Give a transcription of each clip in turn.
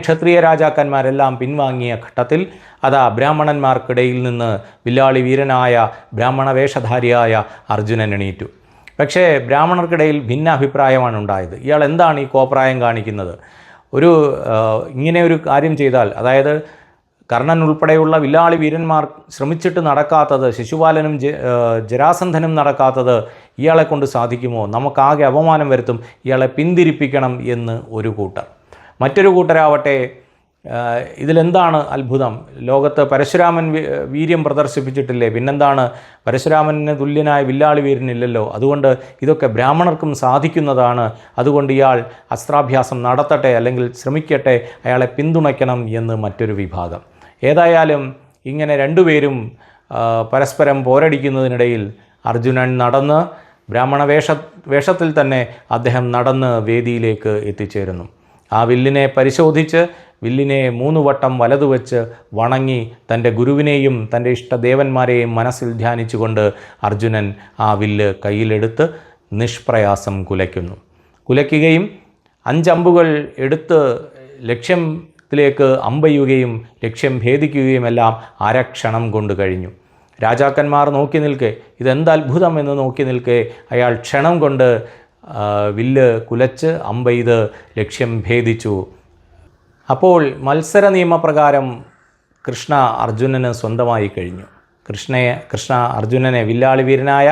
ക്ഷത്രിയ രാജാക്കന്മാരെല്ലാം പിൻവാങ്ങിയ ഘട്ടത്തിൽ അതാ ബ്രാഹ്മണന്മാർക്കിടയിൽ നിന്ന് വില്ലാളി വീരനായ ബ്രാഹ്മണ വേഷധാരിയായ അർജുനൻ എണീറ്റു. പക്ഷേ ബ്രാഹ്മണർക്കിടയിൽ ഭിന്നാഭിപ്രായമാണ് ഉണ്ടായത്. ഇയാൾ എന്താണ് ഈ കോപ്രായം കാണിക്കുന്നത്? ഇങ്ങനെ ഒരു കാര്യം ചെയ്താൽ, അതായത് കർണൻ ഉൾപ്പെടെയുള്ള വില്ലാളി വീരന്മാർ ശ്രമിച്ചിട്ട് നടക്കാത്തത്, ശിശുപാലനും ജരാസന്ധനും നടക്കാത്തത് ഇയാളെ കൊണ്ട് സാധിക്കുമോ? നമുക്കാകെ അപമാനം വരുത്തും, ഇയാളെ പിന്തിരിപ്പിക്കണം എന്ന് ഒരു കൂട്ടർ. മറ്റൊരു കൂട്ടരാവട്ടെ, ഇതിലെന്താണ് അത്ഭുതം? ലോകത്ത് പരശുരാമൻ വീര്യം പ്രദർശിപ്പിച്ചിട്ടില്ലേ? പിന്നെന്താണ്, പരശുരാമന് തുല്യനായ വില്ലാളി വീരനില്ലല്ലോ, അതുകൊണ്ട് ഇതൊക്കെ ബ്രാഹ്മണർക്കും സാധിക്കുന്നതാണ്, അതുകൊണ്ട് ഇയാൾ അസ്ത്രാഭ്യാസം നടത്തട്ടെ, അല്ലെങ്കിൽ ശ്രമിക്കട്ടെ, അയാളെ പിന്തുണയ്ക്കണം എന്ന് മറ്റൊരു വിഭാഗം. ഏതായാലും ഇങ്ങനെ രണ്ടുപേരും പരസ്പരം പോരടിക്കുന്നതിനിടയിൽ അർജുനൻ നടന്ന് ബ്രാഹ്മണ വേഷത്തിൽ തന്നെ അദ്ദേഹം നടന്ന് വേദിയിലേക്ക് എത്തിച്ചേരുന്നു. ആ വില്ലിനെ പരിശോധിച്ച് വില്ലിനെ 3 വട്ടം വലതുവെച്ച് വണങ്ങി തൻ്റെ ഗുരുവിനെയും തൻ്റെ ഇഷ്ടദേവന്മാരെയും മനസ്സിൽ ധ്യാനിച്ചുകൊണ്ട് അർജുനൻ ആ വില്ല് കയ്യിലെടുത്ത് നിഷ്പ്രയാസം കുലയ്ക്കുകയും 5 അമ്പുകൾ എടുത്ത് ലക്ഷ്യത്തിലേക്ക് അമ്പെയ്യുകയും ലക്ഷ്യം ഭേദിക്കുകയുമെല്ലാം അരക്ഷണം കൊണ്ട് കഴിഞ്ഞു. രാജാക്കന്മാർ നോക്കി നിൽക്കെ, ഇതെന്ത് അത്ഭുതം എന്ന് നോക്കി നിൽക്കെ, അയാൾ ക്ഷണം കൊണ്ട് വില്ല് കുലച്ച് അമ്പെയ്ത് ലക്ഷ്യം ഭേദിച്ചു. അപ്പോൾ മത്സര നിയമപ്രകാരം കൃഷ്ണ അർജുനന് സ്വന്തമായി കഴിഞ്ഞു. കൃഷ്ണ അർജുനനെ, വില്ലാളി വീരനായ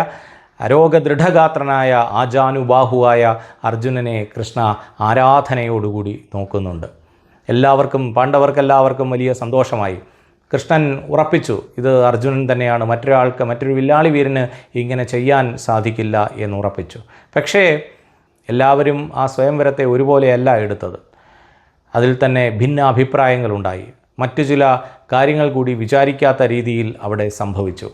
അരോഗദൃഢഗാത്രനായ ആജാനുബാഹുവായ അർജുനനെ കൃഷ്ണ ആരാധനയോടുകൂടി നോക്കുന്നുണ്ട്. പാണ്ഡവർക്കെല്ലാവർക്കും വലിയ സന്തോഷമായി. കൃഷ്ണൻ ഉറപ്പിച്ചു, ഇത് അർജുനൻ തന്നെയാണ്, മറ്റൊരു വില്ലാളി വീരന് ഇങ്ങനെ ചെയ്യാൻ സാധിക്കില്ല എന്ന് ഉറപ്പിച്ചു. പക്ഷേ എല്ലാവരും ആ സ്വയംവരത്തെ ഒരുപോലെയല്ല എടുത്തത്. അതിൽ തന്നെ ഭിന്നാഭിപ്രായങ്ങളുണ്ടായി. മറ്റു ചില കാര്യങ്ങൾ കൂടി വിചാരിക്കാത്ത രീതിയിൽ അവിടെ സംഭവിച്ചു.